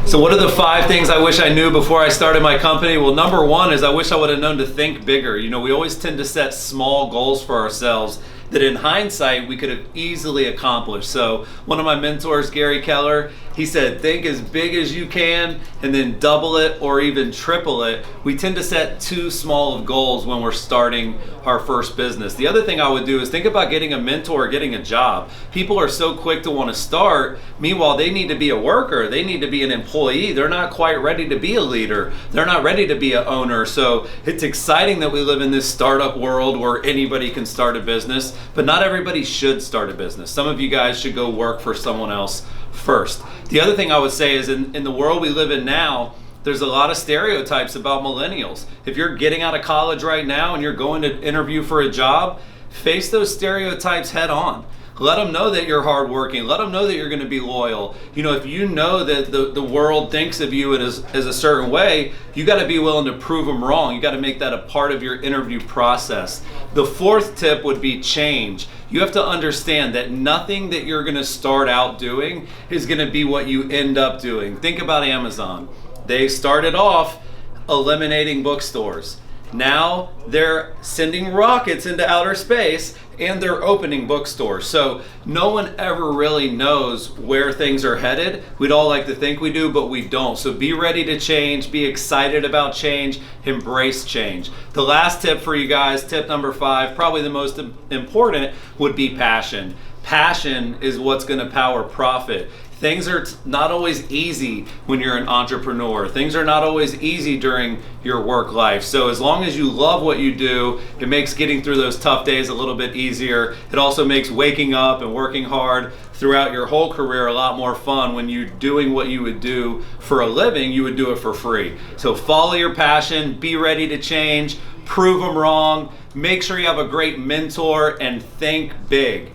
So what are the 5 things I wish I knew before I started my company? Well, number 1 is I wish I would have known to think bigger. You know, we always tend to set small goals for ourselves that in hindsight we could have easily accomplished. So one of my mentors, Gary Keller, he said, think as big as you can and then double it or even triple it. We tend to set too small of goals when we're starting our first business. The other thing I would do is think about getting a mentor or getting a job. People are so quick to want to start. Meanwhile, they need to be a worker. They need to be an employee. They're not quite ready to be a leader. They're not ready to be an owner. So it's exciting that we live in this startup world where anybody can start a business, but not everybody should start a business. Some of you guys should go work for someone else first. The other thing I would say is in the world we live in now, there's a lot of stereotypes about millennials. If you're getting out of college right now and you're going to interview for a job, face those stereotypes head on. Let them know that you're hardworking. Let them know that you're going to be loyal. You know, if you know that the world thinks of you as a certain way, you got to be willing to prove them wrong. You got to make that a part of your interview process. The 4th tip would be change. You have to understand that nothing that you're going to start out doing is going to be what you end up doing. Think about Amazon. They started off eliminating bookstores. Now they're sending rockets into outer space and they're opening bookstores. So no one ever really knows where things are headed. We'd all like to think we do, but we don't. So be ready to change, be excited about change, embrace change. The last tip for you guys, tip number 5, probably the most important, would be passion. Passion is what's going to power profit. Things are not always easy when you're an entrepreneur. Things are not always easy during your work life. So as long as you love what you do, it makes getting through those tough days a little bit easier. It also makes waking up and working hard throughout your whole career a lot more fun. When you're doing what you would do for a living, you would do it for free. So follow your passion, be ready to change, prove them wrong, make sure you have a great mentor, and think big.